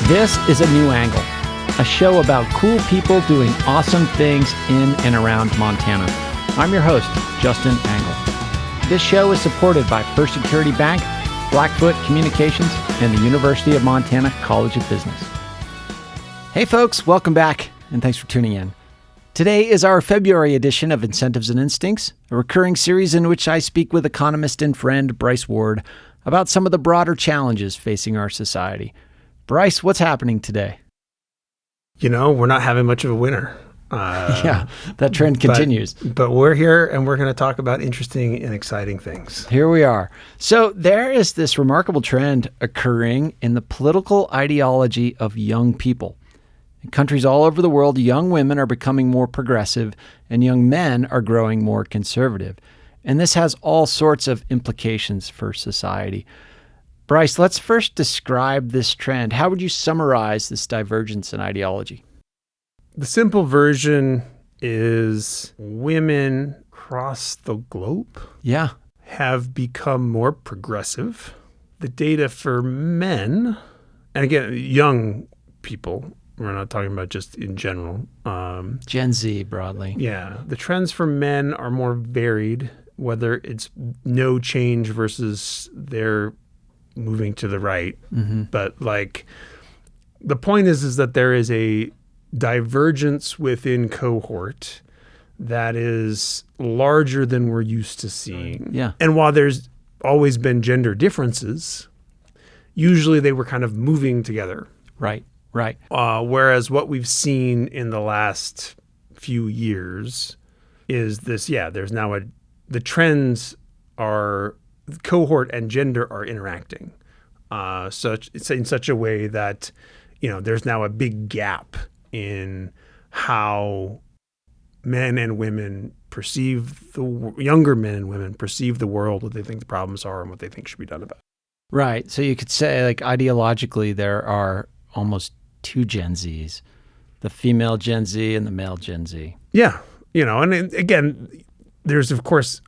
This is A New Angle, a show about cool people doing awesome things in and around Montana. I'm your host, Justin Angle. This show is supported by First Security Bank, Blackfoot Communications, and the University of Montana College of Business. Hey folks, welcome back, and thanks for tuning in. Today is our February edition of Incentives and Instincts, a recurring series in which I speak with economist and friend Bryce Ward about some of the broader challenges facing our society. Bryce, what's happening today? You know, we're not having much of a winter. Yeah, that trend continues. But we're here and we're going to talk about interesting and exciting things. Here we are. So there is this remarkable trend occurring in the political ideology of young people. In countries all over the world, young women are becoming more progressive and young men are growing more conservative. And this has all sorts of implications for society. Bryce, let's first describe this trend. How would you summarize this divergence in ideology? The simple version is women across the globe have become more progressive. The data for men, and again, young people, we're not talking about just in general. Gen Z broadly. Yeah. The trends for men are more varied, whether it's no change versus they're moving to the right. Mm-hmm. But like the point is that there is a divergence within cohort that is larger than we're used to seeing. Yeah. And while there's always been gender differences, usually they were kind of moving together. Right. Whereas what we've seen in the last few years is this, there's now the trends are cohort and gender are interacting. So it's in such a way that, there's now a big gap in how men and women younger men and women perceive the world, what they think the problems are and what they think should be done about it. Right. So you could say like ideologically, there are almost two Gen Zs, the female Gen Z and the male Gen Z. Yeah. And again, there's, of course,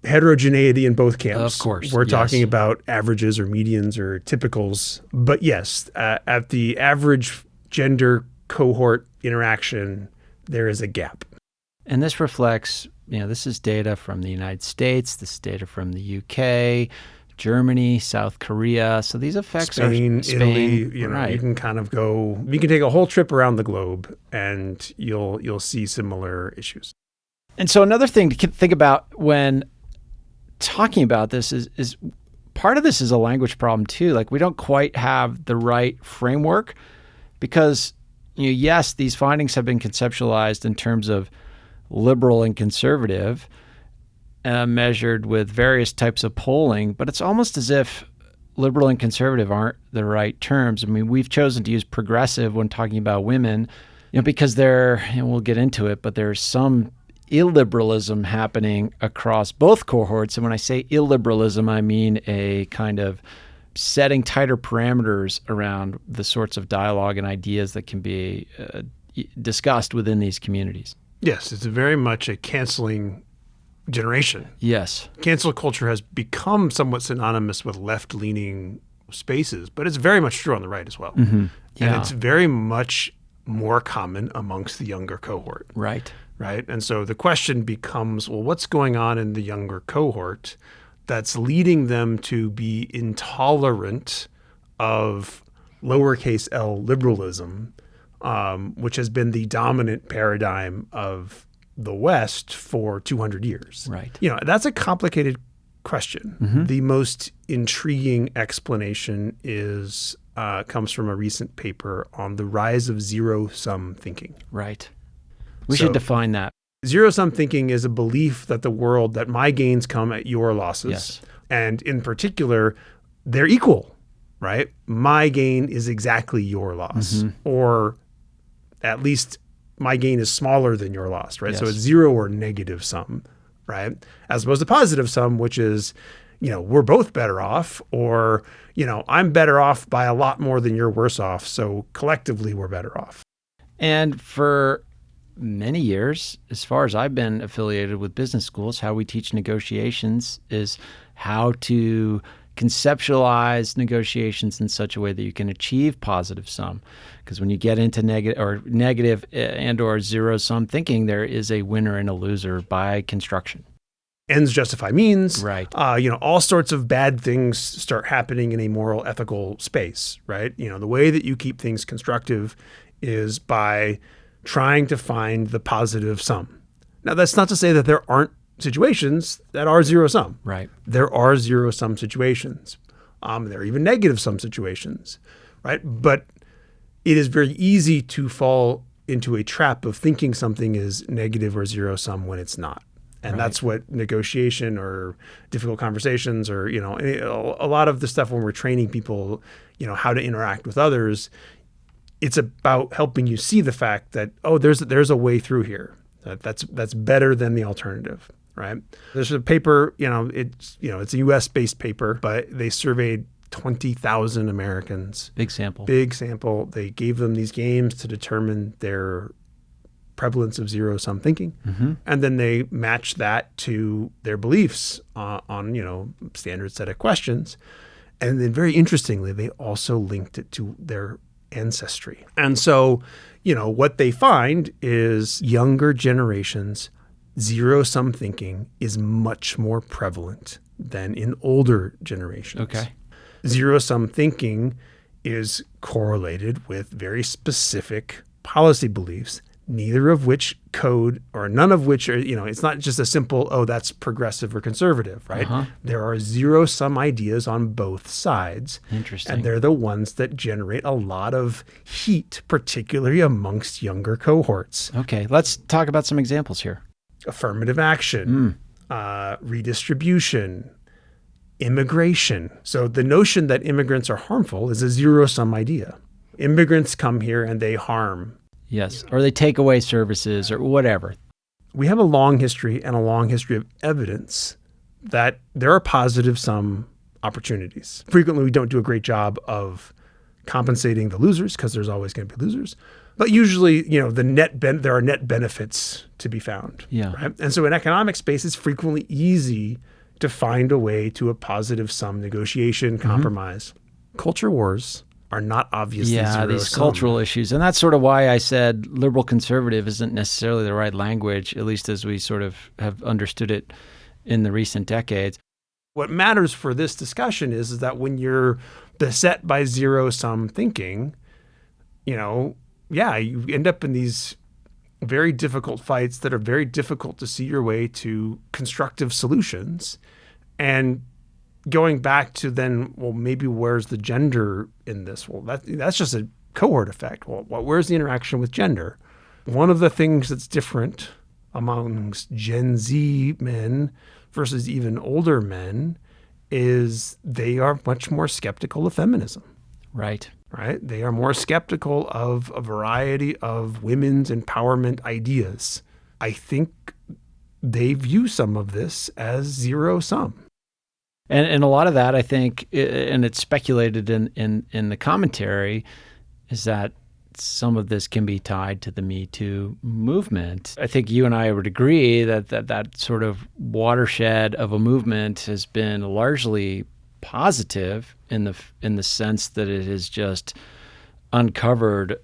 heterogeneity in both camps. Of course. We're talking about averages or medians or typicals. But yes, at the average gender cohort interaction, there is a gap. And this reflects, this is data from the United States, this is data from the UK, Germany, South Korea. So these effects Spain, are Spain, Italy, right. You can kind of you can take a whole trip around the globe and you'll see similar issues. And so another thing to think about when talking about this is part of this is a language problem too. Like we don't quite have the right framework because, yes, these findings have been conceptualized in terms of liberal and conservative, measured with various types of polling, but it's almost as if liberal and conservative aren't the right terms. I mean, we've chosen to use progressive when talking about women, because we'll get into it, but there's some illiberalism happening across both cohorts. And when I say illiberalism, I mean a kind of setting tighter parameters around the sorts of dialogue and ideas that can be discussed within these communities. Yes, it's very much a canceling generation. Yes. Cancel culture has become somewhat synonymous with left-leaning spaces, but it's very much true on the right as well. Mm-hmm. Yeah. And it's very much more common amongst the younger cohort. Right. And so the question becomes, well, what's going on in the younger cohort that's leading them to be intolerant of lowercase l liberalism, which has been the dominant paradigm of the West for 200 years. Right. That's a complicated question. Mm-hmm. The most intriguing explanation comes from a recent paper on the rise of zero-sum thinking. Right. We should define that. Zero-sum thinking is a belief that that my gains come at your losses. Yes. And in particular, they're equal, right? My gain is exactly your loss. Mm-hmm. Or at least my gain is smaller than your loss, right? Yes. So it's zero or negative sum, right? As opposed to positive sum, which is, we're both better off, or, I'm better off by a lot more than you're worse off. So collectively, we're better off. And for many years, as far as I've been affiliated with business schools, how we teach negotiations is how to conceptualize negotiations in such a way that you can achieve positive sum. Because when you get into negative and or zero sum thinking, there is a winner and a loser by construction. Ends justify means. Right. All sorts of bad things start happening in a moral, ethical space, right? The way that you keep things constructive is by trying to find the positive sum. Now, that's not to say that there aren't situations that are zero sum. Right. There are zero sum situations. There are even negative sum situations, right? But it is very easy to fall into a trap of thinking something is negative or zero sum when it's not. And that's what negotiation or difficult conversations or, a lot of the stuff when we're training people, how to interact with others, it's about helping you see the fact that, there's a way through here. That's better than the alternative, right? There's a paper, it's a US-based paper, but they surveyed 20,000 Americans. Big sample. They gave them these games to determine their prevalence of zero-sum thinking. Mm-hmm. And then they matched that to their beliefs on standard set of questions. And then very interestingly, they also linked it to their ancestry. And so, what they find is younger generations, zero-sum thinking is much more prevalent than in older generations. Okay. Zero-sum thinking is correlated with very specific policy beliefs, neither of which code or none of which are, it's not just a simple, that's progressive or conservative, right? Uh-huh. There are zero-sum ideas on both sides. Interesting. And they're the ones that generate a lot of heat, particularly amongst younger cohorts. Okay, let's talk about some examples here. Affirmative action, redistribution, immigration. So the notion that immigrants are harmful is a zero-sum idea. Immigrants come here and they harm. Yes, or they take away services or whatever. We have a long history and a long history of evidence that there are positive sum opportunities. Frequently, we don't do a great job of compensating the losers because there's always going to be losers. But usually, there are net benefits to be found. Yeah. Right? And so in economic space, it's frequently easy to find a way to a positive sum negotiation, compromise. Culture wars are not obviously zero these sum. cultural issues. And that's sort of why I said liberal conservative isn't necessarily the right language, at least as we sort of have understood it in the recent decades. What matters for this discussion is that when you're beset by zero-sum thinking, you end up in these very difficult fights that are very difficult to see your way to constructive solutions. And going back to then, maybe where's the gender in this? Well, that's just a cohort effect. Well, where's the interaction with gender? One of the things that's different amongst Gen Z men versus even older men is they are much more skeptical of feminism. Right. They are more skeptical of a variety of women's empowerment ideas. I think they view some of this as zero sum. And a lot of that, I think, and it's speculated in the commentary, is that some of this can be tied to the Me Too movement. I think you and I would agree that sort of watershed of a movement has been largely positive in the sense that it has just uncovered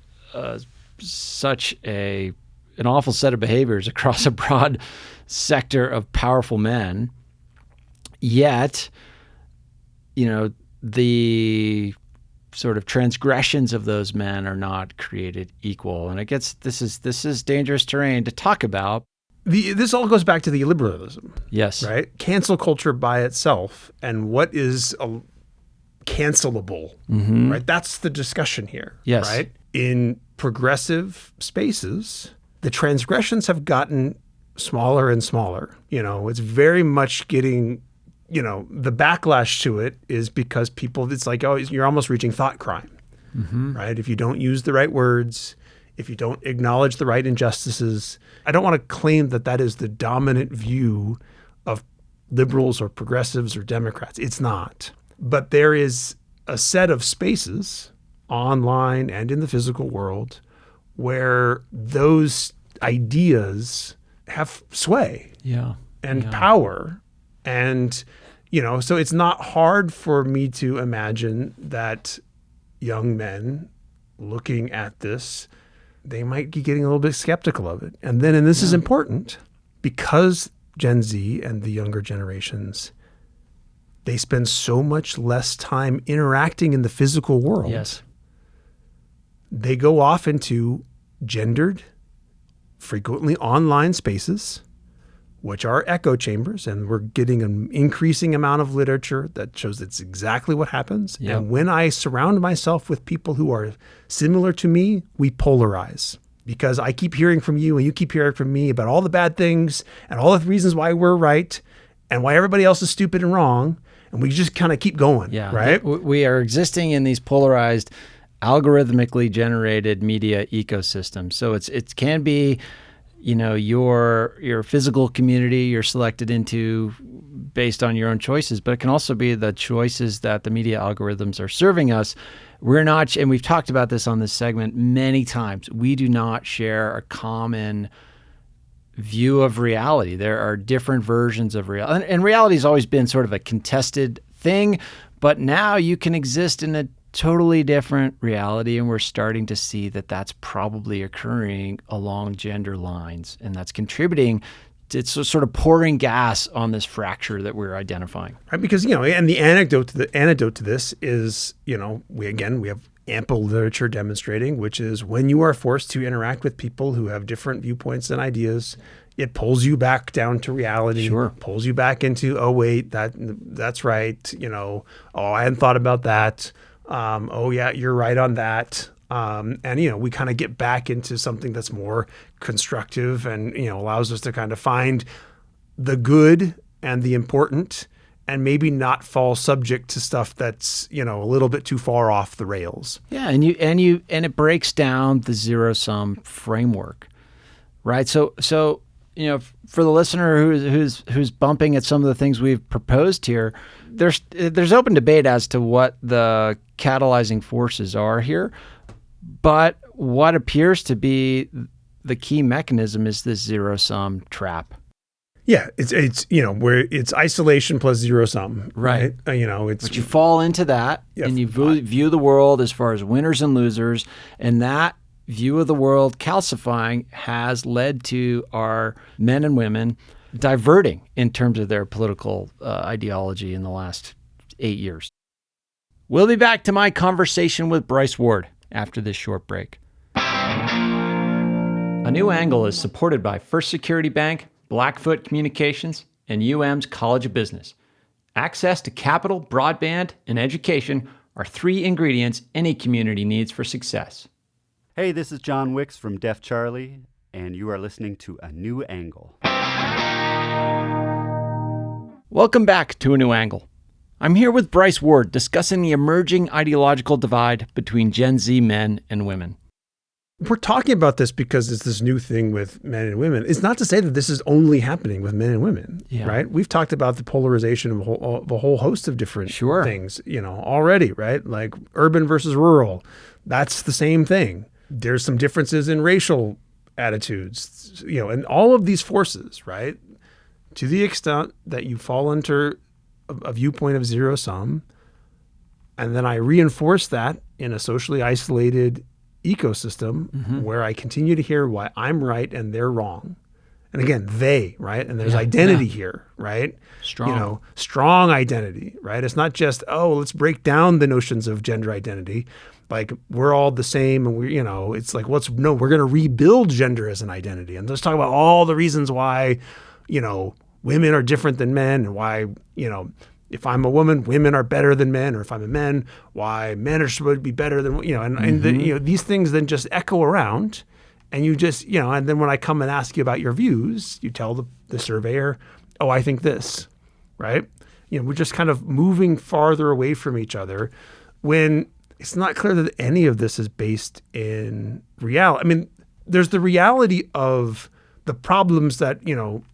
such an awful set of behaviors across a broad sector of powerful men. Yet, the sort of transgressions of those men are not created equal. And this is dangerous terrain to talk about. This all goes back to the illiberalism. Yes. Right? Cancel culture by itself and what is cancelable. Mm-hmm. Right? That's the discussion here. Yes. Right? In progressive spaces, the transgressions have gotten smaller and smaller. It's very much getting, the backlash to it is because people, it's like, you're almost reaching thought crime. Mm-hmm. Right? If you don't use the right words, if you don't acknowledge the right injustices. I don't want to claim that is the dominant view of liberals or progressives or Democrats. It's not. But there is a set of spaces online and in the physical world where those ideas have sway and power. And, So it's not hard for me to imagine that young men looking at this, they might be getting a little bit skeptical of it. And then, and this is important, because Gen Z and the younger generations, they spend so much less time interacting in the physical world. Yes. They go off into gendered, frequently online spaces, which are echo chambers, and we're getting an increasing amount of literature that shows that's exactly what happens. Yep. And when I surround myself with people who are similar to me, we polarize, because I keep hearing from you and you keep hearing from me about all the bad things and all the reasons why we're right and why everybody else is stupid and wrong. And we just kind of keep going, right? We are existing in these polarized, algorithmically generated media ecosystems. So it can be, your physical community you're selected into based on your own choices, but it can also be the choices that the media algorithms are serving us. We're not, and we've talked about this on this segment many times, we do not share a common view of reality. There are different versions of reality. And reality has always been sort of a contested thing, but now you can exist in a totally different reality, and we're starting to see that that's probably occurring along gender lines, and that's contributing. It's sort of pouring gas on this fracture that we're identifying. Right, because and the anecdote to this is, we have ample literature demonstrating, which is when you are forced to interact with people who have different viewpoints and ideas, it pulls you back down to reality. Sure. Pulls you back into, oh wait, that's right. Oh, I hadn't thought about that. Oh yeah, you're right on that. And we kind of get back into something that's more constructive and allows us to kind of find the good and the important, and maybe not fall subject to stuff that's a little bit too far off the rails. Yeah, and it breaks down the zero-sum framework, right? So for the listener who's bumping at some of the things we've proposed here, there's open debate as to what the catalyzing forces are here, but what appears to be the key mechanism is this zero-sum trap. Yeah, it's where it's isolation plus zero sum, right? But you fall into that, and you view the world as far as winners and losers, and that view of the world calcifying has led to our men and women diverting in terms of their political ideology in the last 8 years. We'll be back to my conversation with Bryce Ward after this short break. A New Angle is supported by First Security Bank, Blackfoot Communications, and UM's College of Business. Access to capital, broadband, and education are 3 ingredients any community needs for success. Hey, this is John Wicks from Deaf Charlie, and you are listening to A New Angle. Welcome back to A New Angle. I'm here with Bryce Ward discussing the emerging ideological divide between Gen Z men and women. We're talking about this because it's this new thing with men and women. It's not to say that this is only happening with men and women, right? We've talked about the polarization of a whole host of different things, already, right? Like urban versus rural. That's the same thing. There's some differences in racial attitudes, and all of these forces, right? To the extent that you fall under a viewpoint of zero sum, and then I reinforce that in a socially isolated ecosystem where I continue to hear why I'm right and they're wrong. And again, they, right? And there's identity here, right? Strong. Strong identity, right? It's not just, let's break down the notions of gender identity. Like we're all the same and it's like, we're going to rebuild gender as an identity. And let's talk about all the reasons why, women are different than men, and why, if I'm a woman, women are better than men, or if I'm a man, why men are supposed to be better than, and these things then just echo around, and you just, and then when I come and ask you about your views, you tell the surveyor, oh, I think this, right? We're just kind of moving farther away from each other when it's not clear that any of this is based in reality. I mean, there's the reality of the problems that,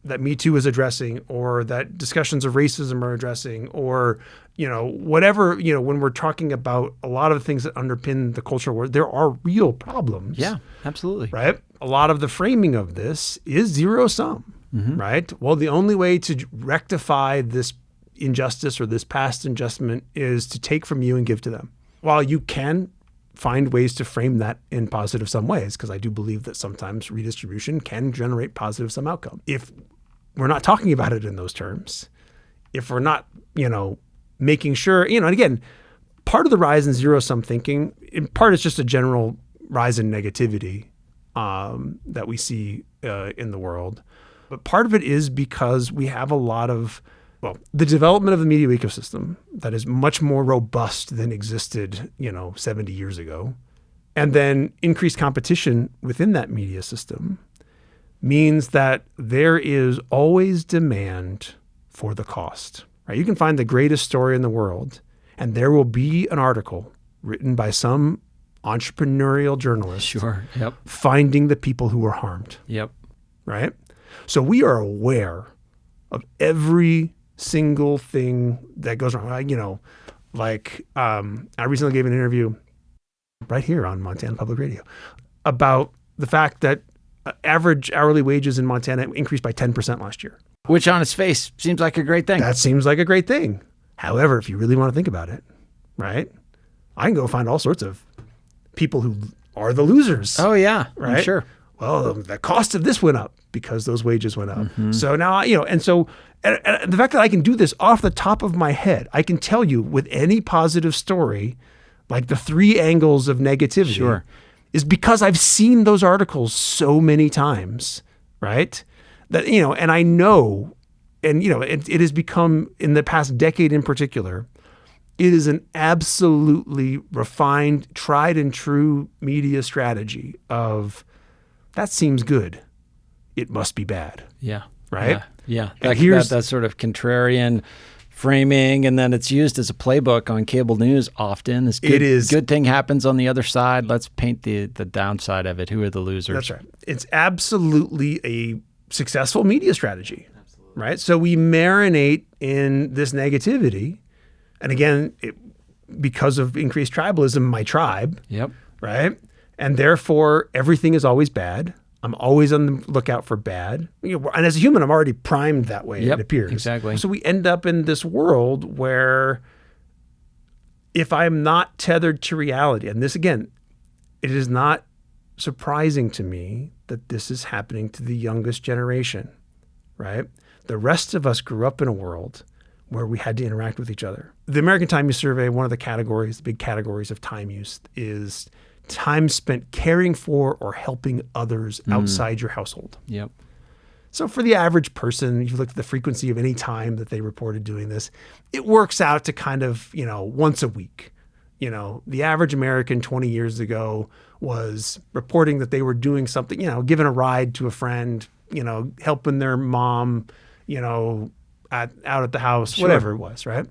that Me Too is addressing, or that discussions of racism are addressing, or, whatever, when we're talking about a lot of the things that underpin the cultural world, there are real problems. Yeah, absolutely. Right? A lot of the framing of this is zero sum, right? Well, the only way to rectify this injustice or this past injustice is to take from you and give to them. While you can find ways to frame that in positive some ways, because I do believe that sometimes redistribution can generate positive some outcome. If we're not talking about it in those terms, if we're not, making sure, and again, part of the rise in zero-sum thinking, in part, it's just a general rise in negativity that we see in the world. But part of it is because we have a lot of, the development of the media ecosystem that is much more robust than existed, 70 years ago. And then increased competition within that media system means that there is always demand for the cost, right? You can find the greatest story in the world, and there will be an article written by some entrepreneurial journalist Sure. Yep. finding the people who were harmed. Yep. Right? So we are aware of every single thing that goes wrong. I recently gave an interview right here on Montana Public Radio about the fact that average hourly wages in Montana increased by 10% last year. Which on its face seems like a great thing. That seems like a great thing. However, if you really want to think about it, right, I can go find all sorts of people who are the losers. Oh, yeah. Right? I'm sure. Well, the cost of this went up because those wages went up. Mm-hmm. So now, and the fact that I can do this off the top of my head, I can tell you with any positive story, like the three angles of negativity, sure, is because I've seen those articles so many times, right? That, and I know, and, it has become, in the past decade in particular, it is an absolutely refined, tried and true media strategy of, that seems good, it must be bad. Yeah. Right? Yeah. That sort of contrarian framing, and then it's used as a playbook on cable news often. This good thing happens on the other side. Let's paint the downside of it. Who are the losers? That's right. It's absolutely a successful media strategy. Absolutely. Right? So we marinate in this negativity. And again, because of increased tribalism, my tribe. Yep. Right? And therefore, everything is always bad. I'm always on the lookout for bad. And as a human, I'm already primed that way, yep, it appears. Exactly. So we end up in this world where if I'm not tethered to reality, and this, again, it is not surprising to me that this is happening to the youngest generation, right? The rest of us grew up in a world where we had to interact with each other. The American Time Use Survey, one of the big categories of time use is time spent caring for or helping others outside your household. Yep. So for the average person, if you look at the frequency of any time that they reported doing this, it works out to kind of, once a week. The average American 20 years ago was reporting that they were doing something, giving a ride to a friend, helping their mom, out at the house, sure, whatever it was, right?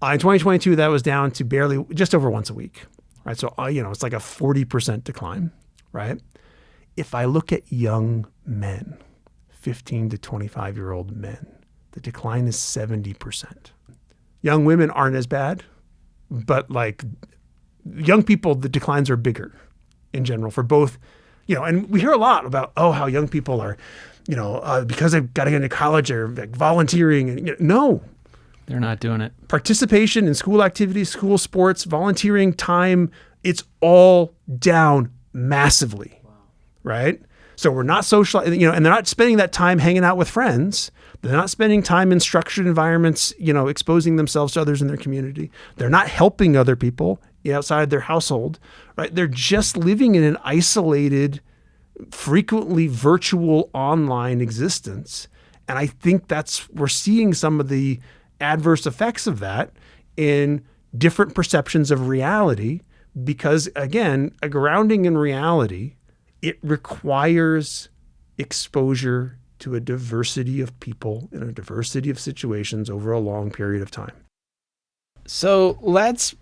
In 2022, that was down to just over once a week. Right. So, it's like a 40% decline, right? If I look at young men, 15 to 25-year-old men, the decline is 70%. Young women aren't as bad, but like young people, the declines are bigger in general for both, and we hear a lot about, how young people are, because they've got to get into college, they're like volunteering. And, no. They're not doing it. Participation in school activities, school sports, volunteering time, it's all down massively, wow, right? So we're not social, and they're not spending that time hanging out with friends. They're not spending time in structured environments, exposing themselves to others in their community. They're not helping other people outside their household, right? They're just living in an isolated, frequently virtual online existence. And I think we're seeing some of the adverse effects of that in different perceptions of reality, because again, a grounding in reality, it requires exposure to a diversity of people in a diversity of situations over a long period of time. So let's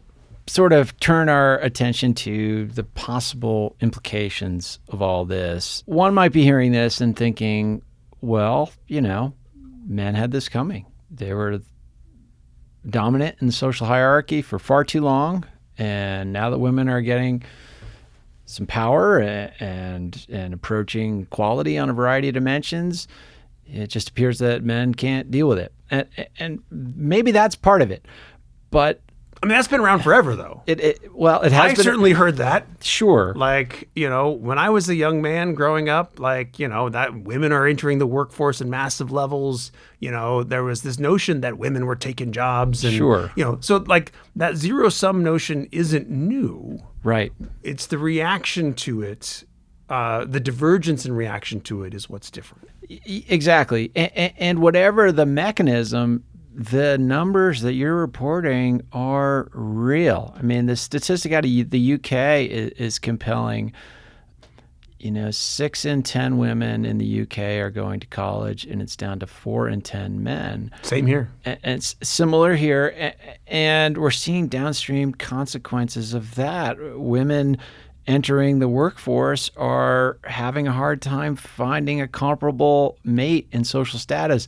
sort of turn our attention to the possible implications of all this. One might be hearing this and thinking, well, men had this coming. They were dominant in the social hierarchy for far too long, and now that women are getting some power and approaching equality on a variety of dimensions, It just appears that men can't deal with it. And maybe that's part of it. But I mean, that's been around forever, though. it has I been. certainly heard that. Sure. Like, when I was a young man growing up, like, that women are entering the workforce in massive levels. There was this notion that women were taking jobs. And, Sure. So like that zero-sum notion isn't new. Right. It's the reaction to it. The divergence in reaction to it is what's different. Exactly. And whatever the mechanism, the numbers that you're reporting are real. I mean, the statistic out of the UK is compelling. 6 in 10 women in the UK are going to college, and it's down to 4 in 10 men. Same here. And it's similar here. And we're seeing downstream consequences of that. Women entering the workforce are having a hard time finding a comparable mate in social status.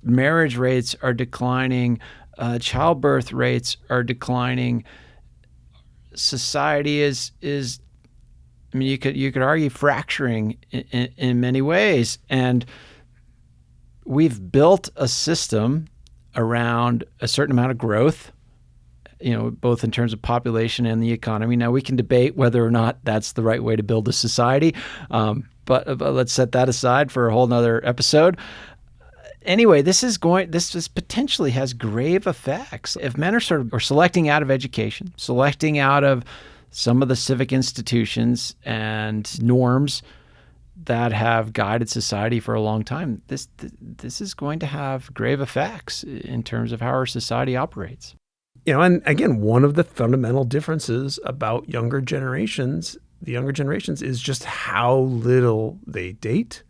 Marriage rates are declining. Childbirth rates are declining. Society is I mean, you could argue fracturing in many ways. And we've built a system around a certain amount of growth, both in terms of population and the economy. Now, we can debate whether or not that's the right way to build a society, but let's set that aside for a whole nother episode. Anyway, this potentially has grave effects. If men are selecting out of education, selecting out of some of the civic institutions and norms that have guided society for a long time, this is going to have grave effects in terms of how our society operates. And again, one of the fundamental differences about the younger generations is just how little they date,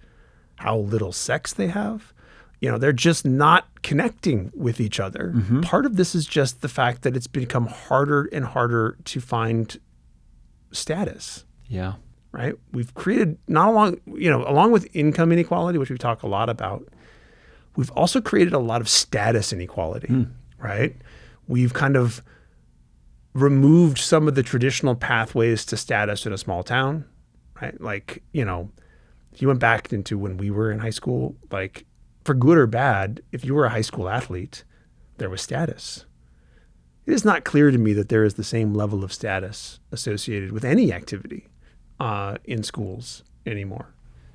how little sex they have. They're just not connecting with each other. Mm-hmm. Part of this is just the fact that it's become harder and harder to find status. Yeah. Right? We've created along with income inequality, which we talk a lot about, we've also created a lot of status inequality, right? We've kind of removed some of the traditional pathways to status in a small town, right? Like, if you went back into when we were in high school, like, for good or bad, if you were a high school athlete, there was status. It is not clear to me that there is the same level of status associated with any activity in schools anymore,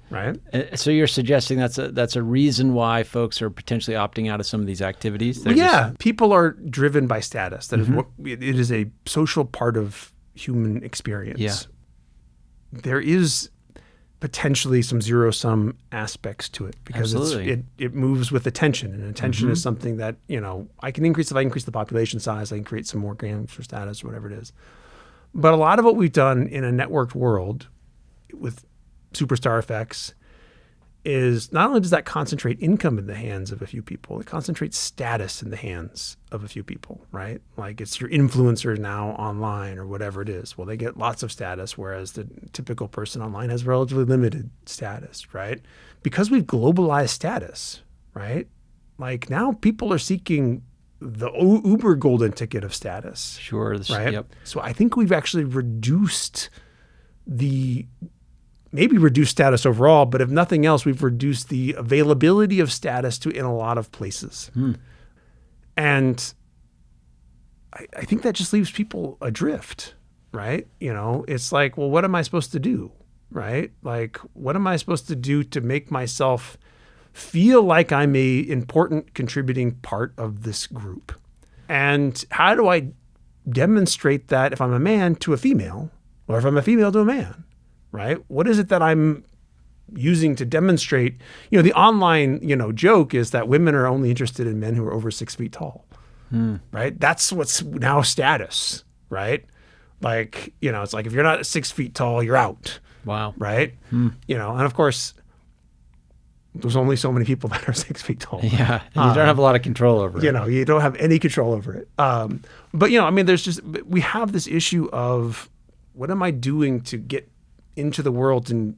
right? So you're suggesting that's a reason why folks are potentially opting out of some of these activities? People are driven by status. That is what it is, a social part of human experience. Yeah. There is potentially some zero-sum aspects to it because it moves with attention, and attention is something that, I can increase if I increase the population size, I can create some more grams for status or whatever it is. But a lot of what we've done in a networked world with superstar effects is not only does that concentrate income in the hands of a few people, it concentrates status in the hands of a few people, right? Like, it's your influencer now online or whatever it is. Well, they get lots of status, whereas the typical person online has relatively limited status, right? Because we've globalized status, right? Like, now people are seeking the Uber golden ticket of status. Sure. Right? Yep. So I think we've actually maybe reduced status overall, but if nothing else, we've reduced the availability of status in a lot of places. And I think that just leaves people adrift, right? It's like, well, what am I supposed to do, right? Like, what am I supposed to do to make myself feel like I'm a important contributing part of this group? And how do I demonstrate that if I'm a man to a female, or if I'm a female to a man? Right? What is it that I'm using to demonstrate? The online, joke is that women are only interested in men who are over 6 feet tall, right? That's what's now status, right? Like, it's like, if you're not 6 feet tall, you're out. Wow. Right? And of course, there's only so many people that are 6 feet tall. Yeah. And you don't have a lot of control over it. You don't have any control over it. But, we have this issue of, what am I doing to get into the world and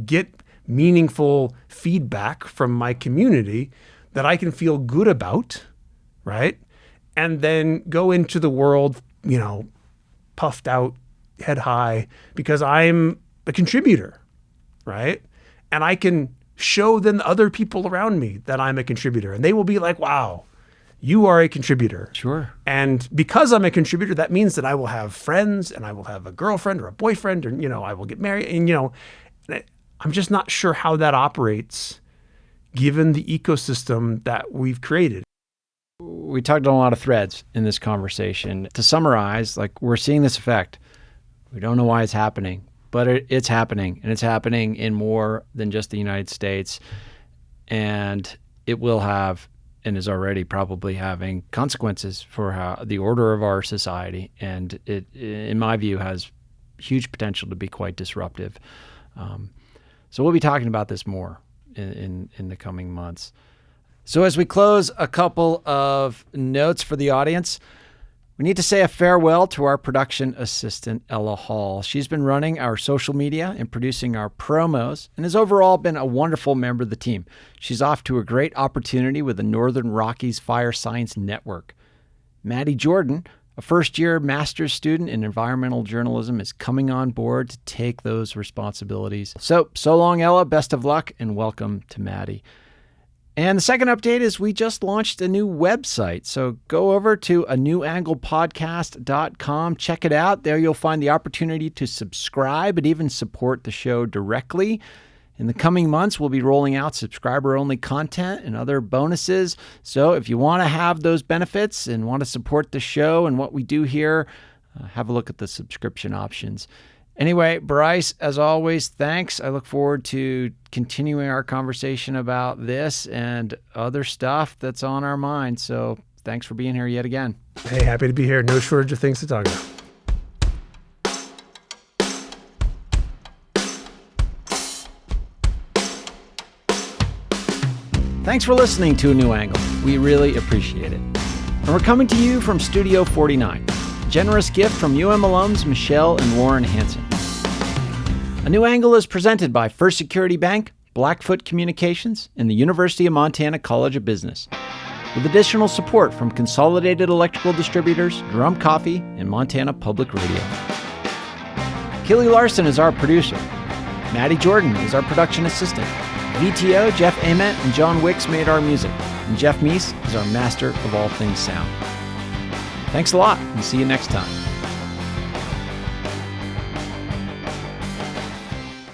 get meaningful feedback from my community that I can feel good about, right? And then go into the world, puffed out, head high, because I'm a contributor, right? And I can show then the other people around me that I'm a contributor. And they will be like, wow, you are a contributor. Sure. And because I'm a contributor, that means that I will have friends and I will have a girlfriend or a boyfriend, or, I will get married. And, I'm just not sure how that operates given the ecosystem that we've created. We talked on a lot of threads in this conversation. To summarize, we're seeing this effect. We don't know why it's happening, but it's happening, and it's happening in more than just the United States. And it will have, and is already probably having, consequences for how the order of our society. And it, in my view, has huge potential to be quite disruptive. So we'll be talking about this more in the coming months. So as we close, a couple of notes for the audience. We need to say a farewell to our production assistant, Ella Hall. She's been running our social media and producing our promos and has overall been a wonderful member of the team. She's off to a great opportunity with the Northern Rockies Fire Science Network. Maddie Jordan, a first-year master's student in environmental journalism, is coming on board to take those responsibilities. So long, Ella. Best of luck, and welcome to Maddie. And the second update is we just launched a new website. So go over to anewanglepodcast.com. Check it out. There you'll find the opportunity to subscribe and even support the show directly. In the coming months, we'll be rolling out subscriber-only content and other bonuses. So if you want to have those benefits and want to support the show and what we do here, have a look at the subscription options. Anyway, Bryce, as always, thanks. I look forward to continuing our conversation about this and other stuff that's on our mind. So thanks for being here yet again. Hey, happy to be here. No shortage of things to talk about. Thanks for listening to A New Angle. We really appreciate it. And we're coming to you from Studio 49. Generous gift from UM alums Michelle and Warren Hansen. A New Angle is presented by First Security Bank, Blackfoot Communications, and the University of Montana College of Business, with additional support from Consolidated Electrical Distributors, Drum Coffee, and Montana Public Radio. Keely Larson is our producer. Maddie Jordan is our production assistant. VTO, Jeff Ament, and John Wicks made our music, and Jeff Meese is our master of all things sound. Thanks a lot, and see you next time.